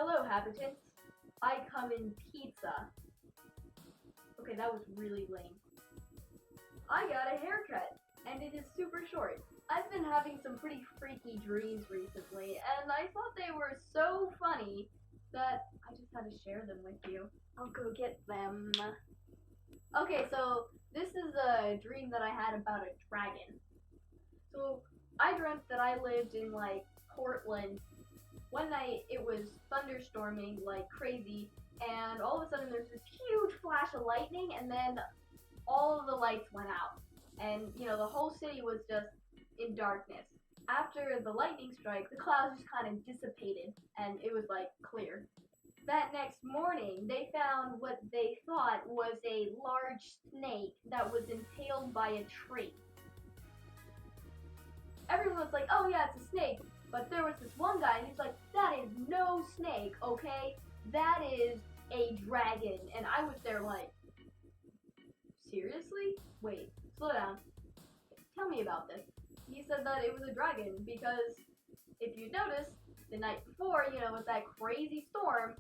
Hello, habitants. I come in pizza. Okay, that was really lame. I got a haircut, and it is super short. I've been having some pretty freaky dreams recently, and I thought they were so funny that I just had to share them with you. I'll go get them. Okay, so this is a dream that I had about a dragon. So I dreamt that I lived in like Portland. One night it was thunderstorming like crazy, and all of a sudden there's this huge flash of lightning, and then all of the lights went out, and the whole city was just in darkness. After the lightning strike, the clouds just kind of dissipated, and it was like clear. That next morning, they found what they thought was a large snake that was impaled by a tree. Everyone was like, oh yeah, it's a snake. But there was this one guy, and he's like, that is no snake, okay? That is a dragon. And I was there like, seriously? Wait, slow down. Tell me about this. He said that it was a dragon because if you notice, the night before, with that crazy storm,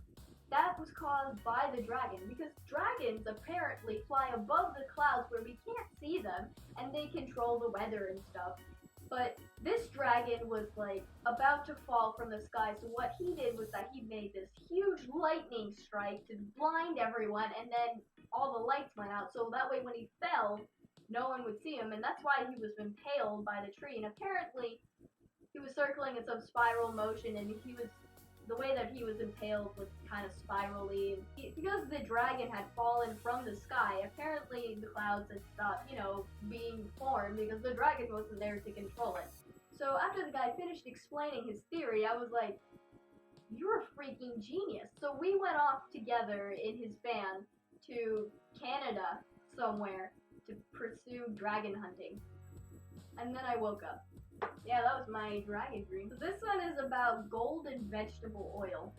that was caused by the dragon, because dragons apparently fly above the clouds where we can't see them, and they control the weather and stuff. But this dragon was like about to fall from the sky, so what he did was that he made this huge lightning strike to blind everyone, and then all the lights went out, so that way when he fell, no one would see him, and that's why he was impaled by the tree. And apparently he was circling in some spiral motion, and the way that he was impaled was kind of spirally. Because the dragon had fallen from the sky, apparently the clouds had stopped, being formed because the dragon wasn't there to control it. So after the guy finished explaining his theory, I was like, you're a freaking genius. So we went off together in his van to Canada somewhere to pursue dragon hunting. And then I woke up. Yeah, that was my dragon dream. So this one is about gold and vegetable oil.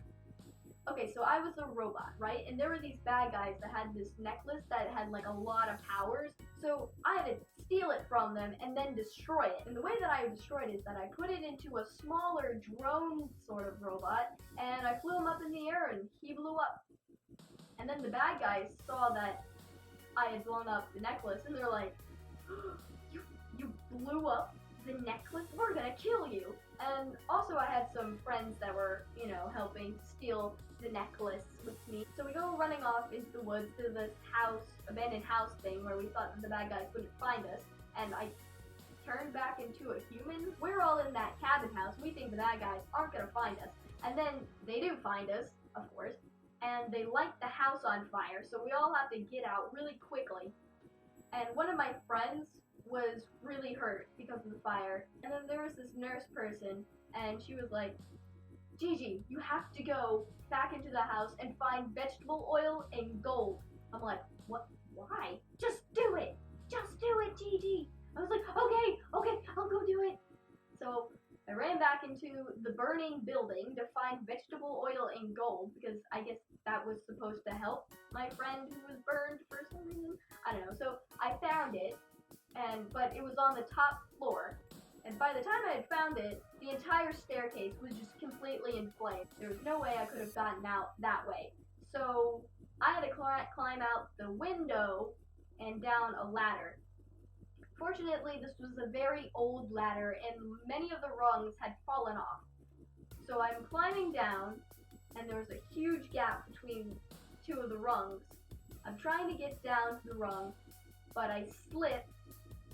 Okay, so I was a robot, right? And there were these bad guys that had this necklace that had like a lot of powers. So I had to steal it from them and then destroy it. And the way that I destroyed it is that I put it into a smaller drone sort of robot, and I flew him up in the air and he blew up. And then the bad guys saw that I had blown up the necklace, and they're like, you blew up the necklace? We're gonna kill you. And also I had some friends that were, helping steal the necklace with me. So we go running off into the woods to this abandoned house thing where we thought that the bad guys wouldn't find us. And I turned back into a human. We're all in that cabin house. We think the bad guys aren't gonna find us. And then they do find us, of course. And they light the house on fire. So we all have to get out really quickly. And one of my friends was really hurt because of the fire. And then there was this nurse person, and she was like, Gigi, you have to go back into the house and find vegetable oil and gold. I'm like, what? Why? Just do it! Just do it, Gigi! I was like, okay, I'll go do it. So I ran back into the burning building to find vegetable oil and gold, because I guess that was supposed to help my friend who was burned for some reason. I don't know. So I found it, but it was on the top floor. And by the time I had found it, the entire staircase was just completely in flames. There was no way I could have gotten out that way. So I had to climb out the window and down a ladder. Fortunately, this was a very old ladder, and many of the rungs had fallen off. So I'm climbing down, and there was a huge gap between two of the rungs. I'm trying to get down to the rung, but I slip,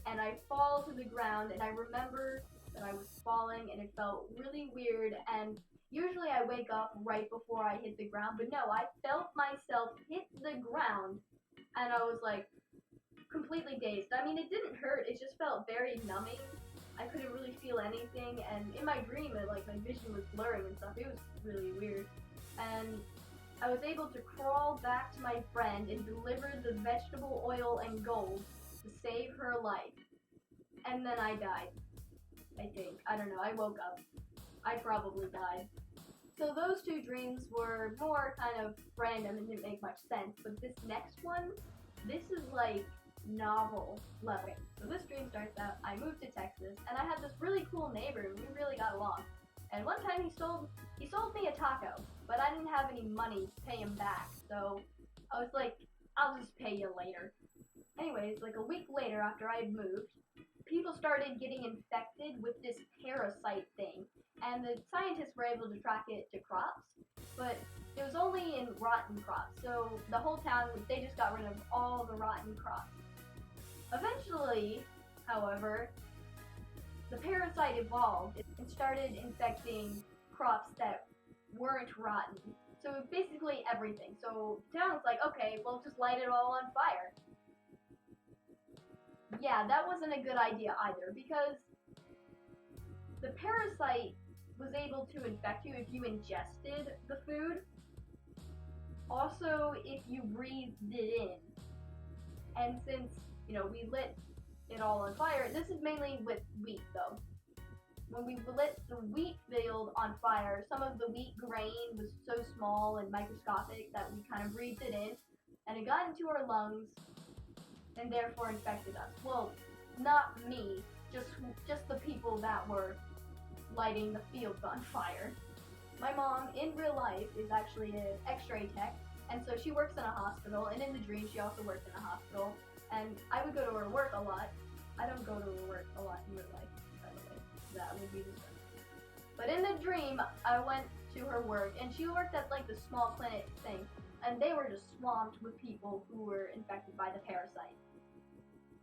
and I fall to the ground, and I remember that I was falling, and it felt really weird, and usually I wake up right before I hit the ground, but no, I felt myself hit the ground, and I was like, completely dazed. I mean, it didn't hurt, it just felt very numbing. I couldn't really feel anything, and in my dream, my vision was blurring and stuff. It was really weird. And I was able to crawl back to my friend and deliver the vegetable oil and gold to save her life. And then I died. I think. I don't know, I woke up. I probably died. So those two dreams were more kind of random and didn't make much sense, but this next one, this is like novel level. So this dream starts out, I moved to Texas, and I had this really cool neighbor, and we really got along. And one time he sold me a taco, but I didn't have any money to pay him back, so I was like, I'll just pay you later. Anyways, like a week later after I had moved, people started getting infected with this parasite thing, and the scientists were able to track it to crops, but it was only in rotten crops, so the whole town, they just got rid of all the rotten crops. Eventually, however, the parasite evolved and started infecting crops that weren't rotten. So basically everything. So the town was like, okay, well just light it all on fire. Yeah, that wasn't a good idea either, because the parasite was able to infect you if you ingested the food. Also, if you breathed it in. And since, we lit it all on fire, this is mainly with wheat though. When we lit the wheat field on fire, some of the wheat grain was so small and microscopic that we kind of breathed it in, and it got into our lungs and therefore infected us. Well, not me, just the people that were lighting the fields on fire. My mom, in real life, is actually an x-ray tech, and so she works in a hospital, and in the dream she also worked in a hospital, and I would go to her work a lot. I don't go to her work a lot in real life, by the way. That would be disgusting. But in the dream, I went to her work, and she worked at like the small clinic thing, and they were just swamped with people who were infected by the parasite.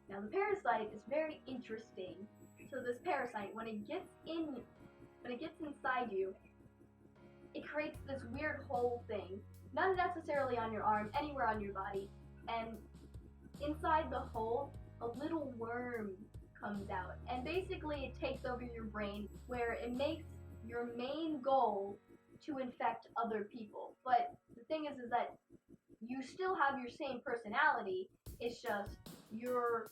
Now the parasite is very interesting. So this parasite, when it gets inside you, it creates this weird hole thing, not necessarily on your arm, anywhere on your body, and inside the hole, a little worm comes out, and basically it takes over your brain, where it makes your main goal to infect other people. But the thing is that you still have your same personality, it's just you're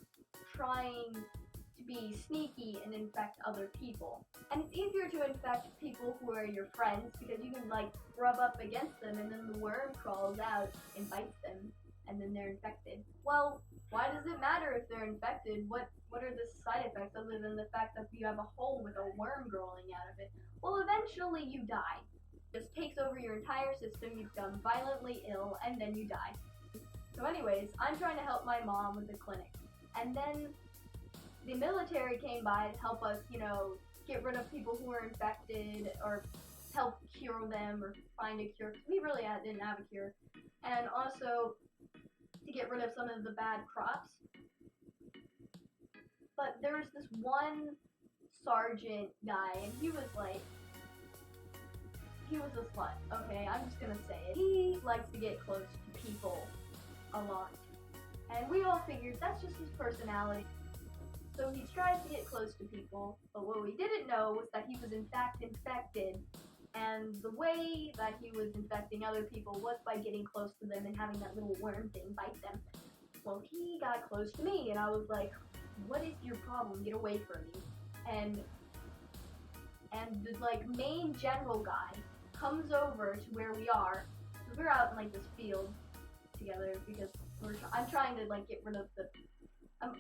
trying to be sneaky and infect other people. And it's easier to infect people who are your friends, because you can like rub up against them and then the worm crawls out and bites them, and then they're infected. Well, why does it matter if they're infected? What are the side effects other than the fact that you have a hole with a worm growing out of it? Well, eventually you die. It just takes over your entire system, you become violently ill, and then you die. So anyways, I'm trying to help my mom with the clinic. And then the military came by to help us, get rid of people who were infected, or help cure them, or find a cure, because we really didn't have a cure. And also to get rid of some of the bad crops. But there was this one sergeant guy, and he was a slut, okay? I'm just gonna say it. He likes to get close to people a lot. And we all figured that's just his personality. So he tries to get close to people, but what we didn't know was that he was in fact infected, and the way that he was infecting other people was by getting close to them and having that little worm thing bite them. Well, he got close to me, and I was like, what is your problem? Get away from me. And the main general guy comes over to where we are. We're out in this field together because I'm trying to get rid of the.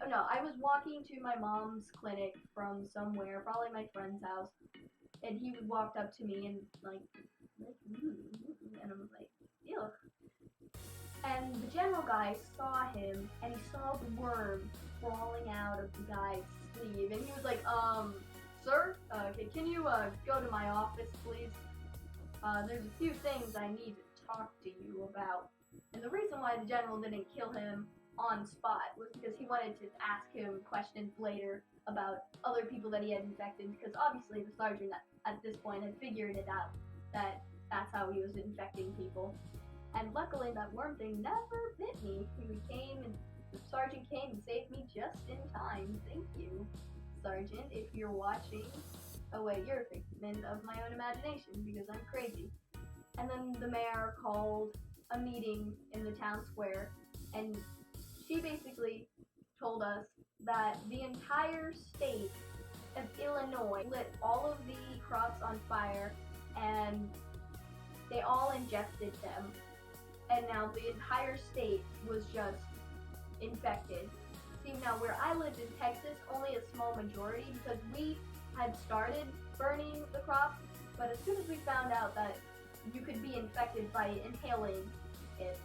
No, I was walking to my mom's clinic from somewhere, probably my friend's house, and he walked up to me and and I was like, ew. And the general guy saw him, and he saw the worm crawling out of the guy's sleeve, and he was like, sir, can you go to my office, please? There's a few things I need to talk to you about. And the reason why the general didn't kill him on spot was because he wanted to ask him questions later about other people that he had infected, because obviously the sergeant at this point had figured it out, that that's how he was infecting people. And luckily that worm thing never bit me. The sergeant came and saved me just in time. Thank you, Sergeant, if you're watching. Oh wait, you're a figment of my own imagination because I'm crazy. And then the mayor called a meeting in the town square, and she basically told us that the entire state of Illinois lit all of the crops on fire, and they all ingested them, and now the entire state was just infected. See, now where I lived in Texas, only a small majority, because we had started burning the crops, but as soon as we found out that you could be infected by inhaling it,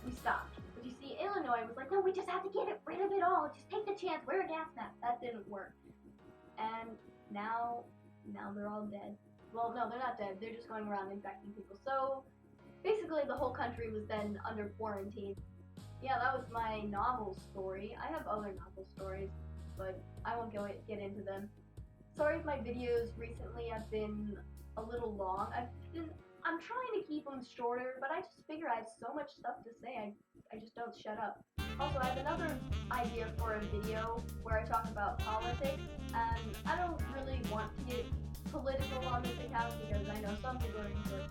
we stopped. But you see, Illinois was like, no, we just have to get rid of it all. Just take the chance, wear a gas mask. That didn't work. And now they're all dead. Well, no, they're not dead. They're just going around infecting people. So basically, the whole country was then under quarantine. Yeah, that was my novel story. I have other novel stories, but I won't get into them. Sorry if my videos recently have been a little long. I'm trying to keep them shorter, but I just figure I have so much stuff to say, I just don't shut up. Also, I have another idea for a video where I talk about politics, and I don't really want to get political on this account because I know some people are going to say,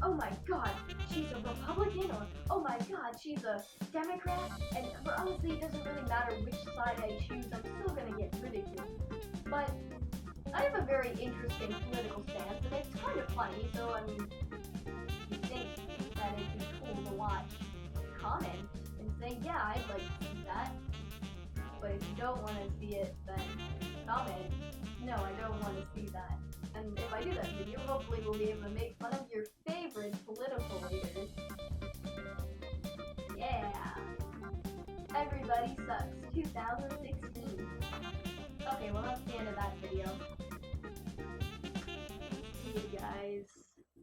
oh my god, she's a Republican, or oh my god, she's a Democrat, but honestly, it doesn't really matter which side I choose, I'm still gonna get ridiculed. But I have a very interesting political stance, and it's kind of funny, so I mean, if you think that it'd be cool to watch, comment and say, yeah, I'd like to see that. But if you don't want to see it, then comment, no, I don't want to see that. And if I do that video, hopefully we'll be able to make fun of your favorite political leaders. Yeah! Everybody Sucks 2016. Okay, well that's the end of that video. See you guys.